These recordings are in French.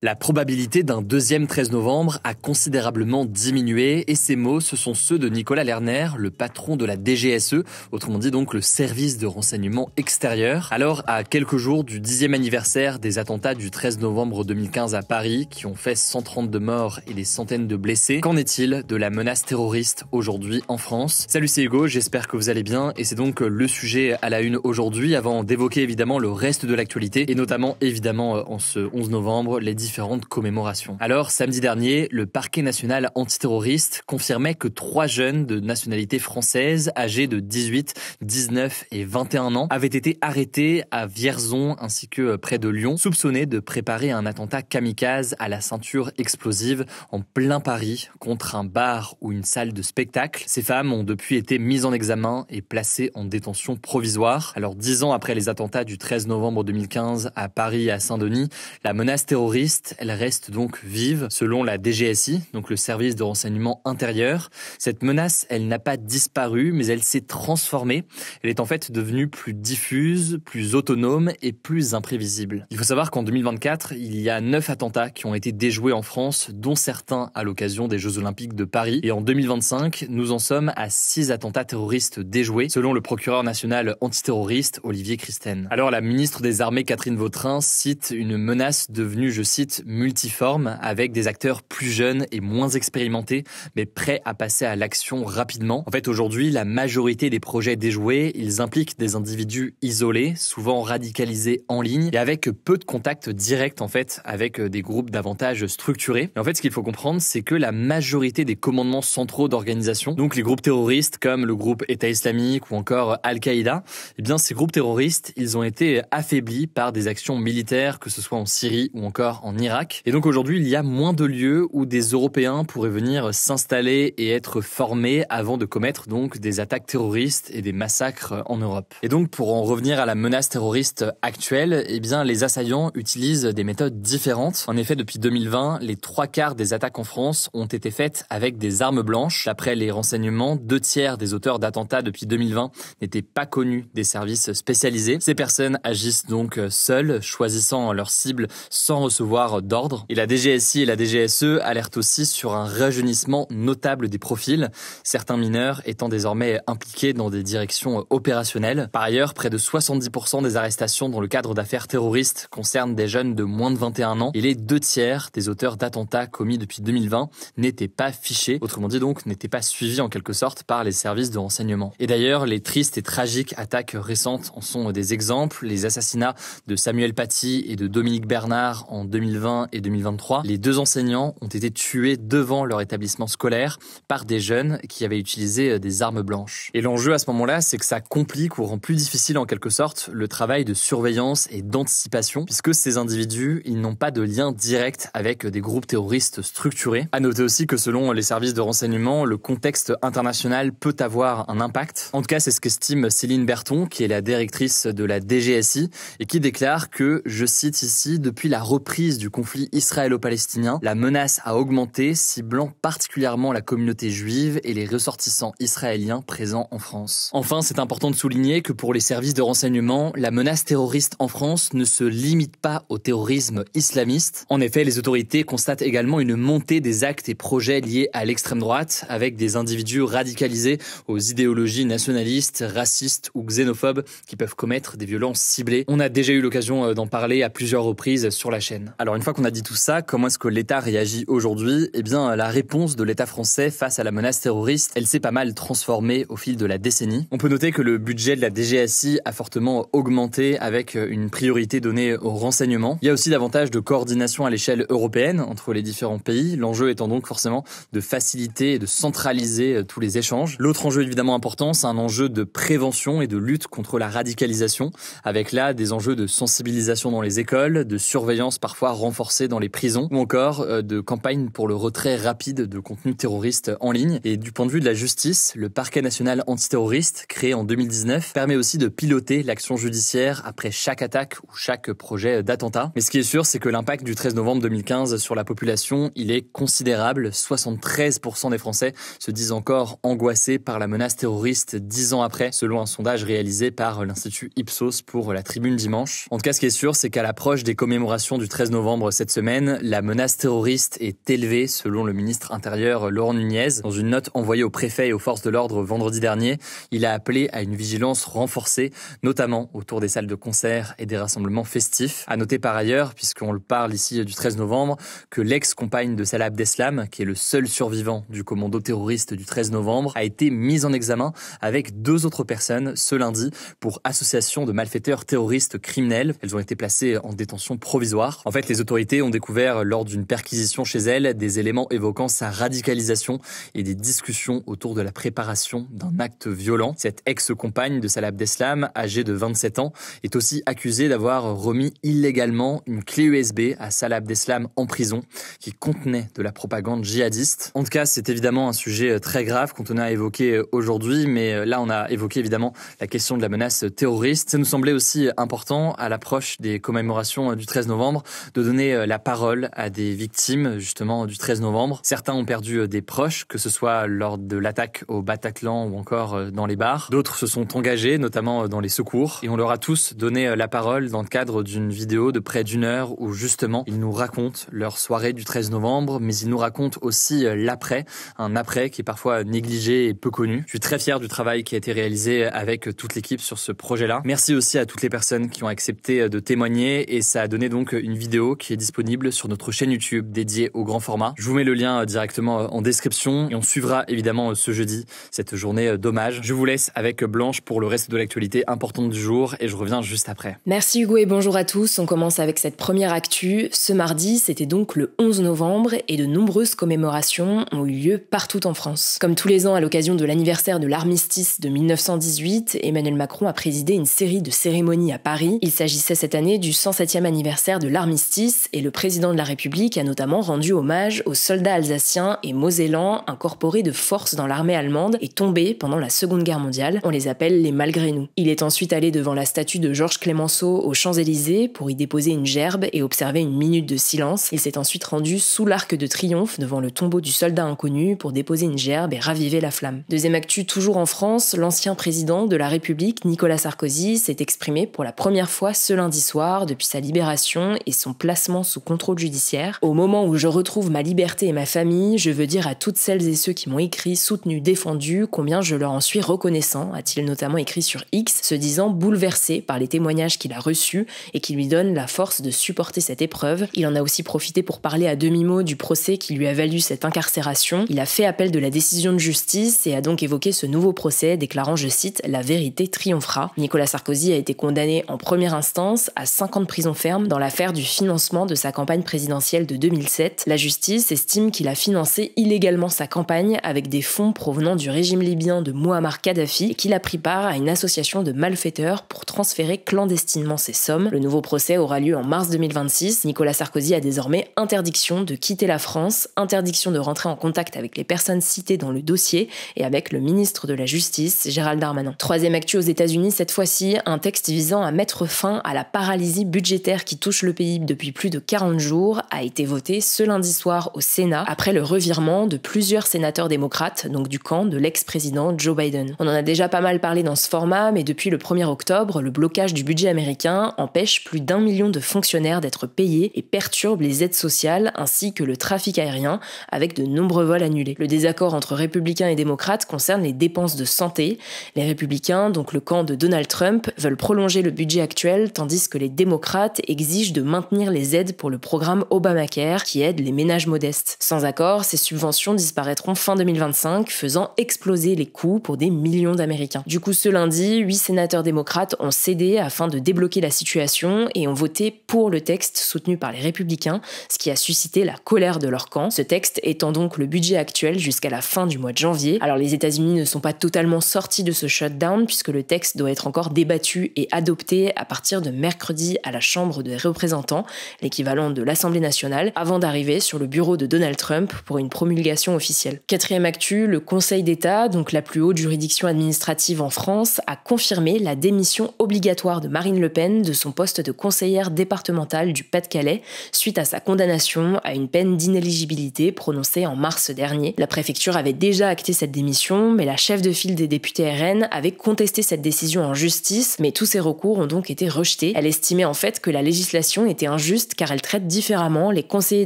La probabilité d'un deuxième 13 novembre a considérablement diminué et ces mots, ce sont ceux de Nicolas Lerner, le patron de la DGSE, autrement dit donc le service de renseignement extérieur. Alors, à quelques jours du 10e anniversaire des attentats du 13 novembre 2015 à Paris, qui ont fait 132 morts et des centaines de blessés, qu'en est-il de la menace terroriste aujourd'hui en France? Salut, c'est Hugo, j'espère que vous allez bien et c'est donc le sujet à la une aujourd'hui avant d'évoquer évidemment le reste de l'actualité et notamment évidemment en ce 11 novembre, les différentes commémorations. Alors, samedi dernier, le parquet national antiterroriste confirmait que 3 jeunes de nationalité française, âgés de 18, 19 et 21 ans, avaient été arrêtés à Vierzon ainsi que près de Lyon, soupçonnés de préparer un attentat kamikaze à la ceinture explosive en plein Paris contre un bar ou une salle de spectacle. Ces femmes ont depuis été mises en examen et placées en détention provisoire. Alors, 10 ans après les attentats du 13 novembre 2015 à Paris et à Saint-Denis, la menace terroriste elle reste donc vive, selon la DGSI, donc le service de renseignement intérieur. Cette menace, elle n'a pas disparu, mais elle s'est transformée. Elle est en fait devenue plus diffuse, plus autonome et plus imprévisible. Il faut savoir qu'en 2024, il y a 9 attentats qui ont été déjoués en France, dont certains à l'occasion des Jeux Olympiques de Paris. Et en 2025, nous en sommes à 6 attentats terroristes déjoués, selon le procureur national antiterroriste Olivier Christen. Alors la ministre des Armées Catherine Vautrin cite une menace devenue, je cite, multiforme, avec des acteurs plus jeunes et moins expérimentés, mais prêts à passer à l'action rapidement. En fait, aujourd'hui, la majorité des projets déjoués, ils impliquent des individus isolés, souvent radicalisés en ligne, et avec peu de contacts directs, en fait, avec des groupes davantage structurés. Et en fait, ce qu'il faut comprendre, c'est que la majorité des commandements centraux d'organisation, donc les groupes terroristes comme le groupe État islamique ou encore Al-Qaïda, eh bien, ces groupes terroristes, ils ont été affaiblis par des actions militaires, que ce soit en Syrie ou encore en Irak. Et donc aujourd'hui, il y a moins de lieux où des Européens pourraient venir s'installer et être formés avant de commettre donc des attaques terroristes et des massacres en Europe. Et donc pour en revenir à la menace terroriste actuelle, eh bien les assaillants utilisent des méthodes différentes. En effet, depuis 2020, les 3/4 des attaques en France ont été faites avec des armes blanches. D'après les renseignements, 2/3 des auteurs d'attentats depuis 2020 n'étaient pas connus des services spécialisés. Ces personnes agissent donc seules, choisissant leur cible sans recevoir d'ordre. Et la DGSI et la DGSE alertent aussi sur un rajeunissement notable des profils, certains mineurs étant désormais impliqués dans des directions opérationnelles. Par ailleurs, près de 70% des arrestations dans le cadre d'affaires terroristes concernent des jeunes de moins de 21 ans et les 2/3 des auteurs d'attentats commis depuis 2020 n'étaient pas fichés, autrement dit donc n'étaient pas suivis en quelque sorte par les services de renseignement. Et d'ailleurs, les tristes et tragiques attaques récentes en sont des exemples. Les assassinats de Samuel Paty et de Dominique Bernard en 2020 et 2023, les 2 enseignants ont été tués devant leur établissement scolaire par des jeunes qui avaient utilisé des armes blanches. Et l'enjeu à ce moment-là, c'est que ça complique ou rend plus difficile en quelque sorte le travail de surveillance et d'anticipation, puisque ces individus, ils n'ont pas de lien direct avec des groupes terroristes structurés. À noter aussi que selon les services de renseignement, le contexte international peut avoir un impact. En tout cas, c'est ce qu'estime Céline Berton, qui est la directrice de la DGSI, et qui déclare que, je cite ici, depuis la reprise du conflit israélo-palestinien, la menace a augmenté, ciblant particulièrement la communauté juive et les ressortissants israéliens présents en France. Enfin, c'est important de souligner que pour les services de renseignement, la menace terroriste en France ne se limite pas au terrorisme islamiste. En effet, les autorités constatent également une montée des actes et projets liés à l'extrême droite, avec des individus radicalisés aux idéologies nationalistes, racistes ou xénophobes qui peuvent commettre des violences ciblées. On a déjà eu l'occasion d'en parler à plusieurs reprises sur la chaîne. Alors une fois qu'on a dit tout ça, comment est-ce que l'État réagit aujourd'hui? Eh bien, la réponse de l'État français face à la menace terroriste, elle s'est pas mal transformée au fil de la décennie. On peut noter que le budget de la DGSI a fortement augmenté avec une priorité donnée au renseignement. Il y a aussi davantage de coordination à l'échelle européenne entre les différents pays, l'enjeu étant donc forcément de faciliter et de centraliser tous les échanges. L'autre enjeu évidemment important, c'est un enjeu de prévention et de lutte contre la radicalisation, avec là des enjeux de sensibilisation dans les écoles, de surveillance parfois renforcée dans les prisons, ou encore de campagnes pour le retrait rapide de contenus terroristes en ligne. Et du point de vue de la justice, le parquet national antiterroriste, créé en 2019, permet aussi de piloter l'action judiciaire après chaque attaque ou chaque projet d'attentat. Mais ce qui est sûr, c'est que l'impact du 13 novembre 2015 sur la population, il est considérable. 73% des Français se disent encore angoissés par la menace terroriste 10 ans après, selon un sondage réalisé par l'Institut Ipsos pour la Tribune dimanche. En tout cas, ce qui est sûr, c'est qu'à l'approche des commémorations du 13 novembre, novembre cette semaine, la menace terroriste est élevée selon le ministre intérieur Laurent Nunez. Dans une note envoyée au préfet et aux forces de l'ordre vendredi dernier, il a appelé à une vigilance renforcée, notamment autour des salles de concert et des rassemblements festifs. À noter par ailleurs, puisqu'on le parle ici du 13 novembre, que l'ex-compagne de Salah Abdeslam, qui est le seul survivant du commando terroriste du 13 novembre, a été mise en examen avec 2 autres personnes ce lundi pour association de malfaiteurs terroristes criminels. Elles ont été placées en détention provisoire. En fait, les autorités ont découvert lors d'une perquisition chez elle des éléments évoquant sa radicalisation et des discussions autour de la préparation d'un acte violent. Cette ex-compagne de Salah Abdeslam, âgée de 27 ans, est aussi accusée d'avoir remis illégalement une clé USB à Salah Abdeslam en prison qui contenait de la propagande djihadiste. En tout cas, c'est évidemment un sujet très grave qu'on tenait à évoquer aujourd'hui, mais là on a évoqué évidemment la question de la menace terroriste. Ça nous semblait aussi important à l'approche des commémorations du 13 novembre de donner la parole à des victimes justement du 13 novembre. Certains ont perdu des proches, que ce soit lors de l'attaque au Bataclan ou encore dans les bars. D'autres se sont engagés, notamment dans les secours, et on leur a tous donné la parole dans le cadre d'une vidéo de près d'1 heure où justement ils nous racontent leur soirée du 13 novembre, mais ils nous racontent aussi l'après, un après qui est parfois négligé et peu connu. Je suis très fier du travail qui a été réalisé avec toute l'équipe sur ce projet-là. Merci aussi à toutes les personnes qui ont accepté de témoigner, et ça a donné donc une vidéo qui est disponible sur notre chaîne YouTube dédiée au grand format. Je vous mets le lien directement en description et on suivra évidemment ce jeudi cette journée d'hommage. Je vous laisse avec Blanche pour le reste de l'actualité importante du jour et je reviens juste après. Merci Hugo et bonjour à tous. On commence avec cette première actu. Ce mardi, c'était donc le 11 novembre et de nombreuses commémorations ont eu lieu partout en France. Comme tous les ans à l'occasion de l'anniversaire de l'armistice de 1918, Emmanuel Macron a présidé une série de cérémonies à Paris. Il s'agissait cette année du 107e anniversaire de l'armistice et le président de la République a notamment rendu hommage aux soldats alsaciens et mosellans incorporés de force dans l'armée allemande et tombés pendant la Seconde Guerre mondiale. On les appelle les malgré nous. Il est ensuite allé devant la statue de Georges Clemenceau aux Champs-Élysées pour y déposer une gerbe et observer une minute de silence. Il s'est ensuite rendu sous l'Arc de Triomphe devant le tombeau du soldat inconnu pour déposer une gerbe et raviver la flamme. Deuxième actu, toujours en France, l'ancien président de la République, Nicolas Sarkozy, s'est exprimé pour la première fois ce lundi soir depuis sa libération et son placement sous contrôle judiciaire. Au moment où je retrouve ma liberté et ma famille, je veux dire à toutes celles et ceux qui m'ont écrit, soutenu, défendu, combien je leur en suis reconnaissant, a-t-il notamment écrit sur X, se disant bouleversé par les témoignages qu'il a reçus et qui lui donnent la force de supporter cette épreuve. Il en a aussi profité pour parler à demi-mot du procès qui lui a valu cette incarcération. Il a fait appel de la décision de justice et a donc évoqué ce nouveau procès, déclarant, je cite, « La vérité triomphera ». Nicolas Sarkozy a été condamné en première instance à 5 ans de prison ferme dans l'affaire du financement de sa campagne présidentielle de 2007. La justice estime qu'il a financé illégalement sa campagne avec des fonds provenant du régime libyen de Mouammar Kadhafi et qu'il a pris part à une association de malfaiteurs pour transférer clandestinement ces sommes. Le nouveau procès aura lieu en mars 2026. Nicolas Sarkozy a désormais interdiction de quitter la France, interdiction de rentrer en contact avec les personnes citées dans le dossier et avec le ministre de la Justice, Gérald Darmanin. Troisième actu aux États-Unis, cette fois-ci, un texte visant à mettre fin à la paralysie budgétaire qui touche le pays depuis plus de 40 jours a été voté ce lundi soir au Sénat après le revirement de plusieurs sénateurs démocrates, donc du camp de l'ex-président Joe Biden. On en a déjà pas mal parlé dans ce format, mais depuis le 1er octobre, le blocage du budget américain empêche plus d'1 million de fonctionnaires d'être payés et perturbe les aides sociales ainsi que le trafic aérien avec de nombreux vols annulés. Le désaccord entre républicains et démocrates concerne les dépenses de santé. Les républicains, donc le camp de Donald Trump, veulent prolonger le budget actuel tandis que les démocrates exigent de maintenir les aides pour le programme Obamacare qui aide les ménages modestes. Sans accord, ces subventions disparaîtront fin 2025, faisant exploser les coûts pour des millions d'Américains. Du coup, ce lundi, 8 sénateurs démocrates ont cédé afin de débloquer la situation et ont voté pour le texte soutenu par les républicains, ce qui a suscité la colère de leur camp. Ce texte étend donc le budget actuel jusqu'à la fin du mois de janvier. Alors les États-Unis ne sont pas totalement sortis de ce shutdown puisque le texte doit être encore débattu et adopté à partir de mercredi à la Chambre des représentants, l'équivalent de l'Assemblée nationale, avant d'arriver sur le bureau de Donald Trump pour une promulgation officielle. Quatrième actu, le Conseil d'État, donc la plus haute juridiction administrative en France, a confirmé la démission obligatoire de Marine Le Pen de son poste de conseillère départementale du Pas-de-Calais suite à sa condamnation à une peine d'inéligibilité prononcée en mars dernier. La préfecture avait déjà acté cette démission, mais la chef de file des députés RN avait contesté cette décision en justice, mais tous ces recours ont donc été rejetés. Elle estimait en fait que la législation était injuste injuste car elle traite différemment les conseillers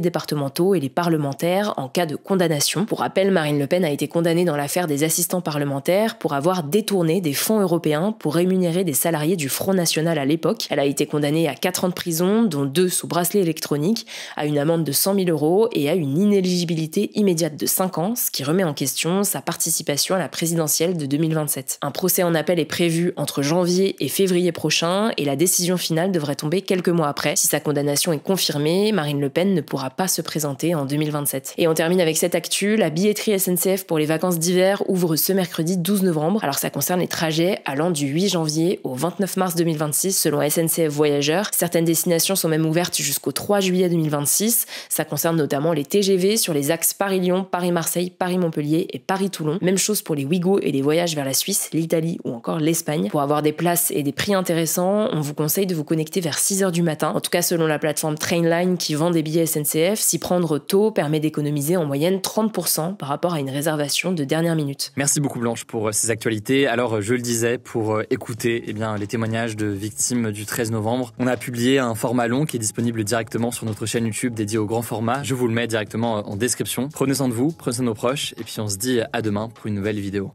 départementaux et les parlementaires en cas de condamnation. Pour rappel, Marine Le Pen a été condamnée dans l'affaire des assistants parlementaires pour avoir détourné des fonds européens pour rémunérer des salariés du Front National à l'époque. Elle a été condamnée à 4 ans de prison, dont 2 sous bracelet électronique, à une amende de 100 000 € et à une inéligibilité immédiate de 5 ans, ce qui remet en question sa participation à la présidentielle de 2027. Un procès en appel est prévu entre janvier et février prochain et la décision finale devrait tomber quelques mois après. Si sa condamnation est confirmée, Marine Le Pen ne pourra pas se présenter en 2027. Et on termine avec cette actu, la billetterie SNCF pour les vacances d'hiver ouvre ce mercredi 12 novembre. Alors ça concerne les trajets allant du 8 janvier au 29 mars 2026 selon SNCF Voyageurs. Certaines destinations sont même ouvertes jusqu'au 3 juillet 2026. Ça concerne notamment les TGV sur les axes Paris-Lyon, Paris-Marseille, Paris-Montpellier et Paris-Toulon. Même chose pour les Ouigo et les voyages vers la Suisse, l'Italie ou encore l'Espagne. Pour avoir des places et des prix intéressants, on vous conseille de vous connecter vers 6h du matin. En tout cas selon la plateforme Trainline qui vend des billets SNCF, s'y prendre tôt permet d'économiser en moyenne 30% par rapport à une réservation de dernière minute. Merci beaucoup Blanche pour ces actualités. Alors je le disais, pour écouter les témoignages de victimes du 13 novembre, on a publié un format long qui est disponible directement sur notre chaîne YouTube dédiée au grand format. Je vous le mets directement en description. Prenez soin de vous, prenez soin de nos proches et puis on se dit à demain pour une nouvelle vidéo.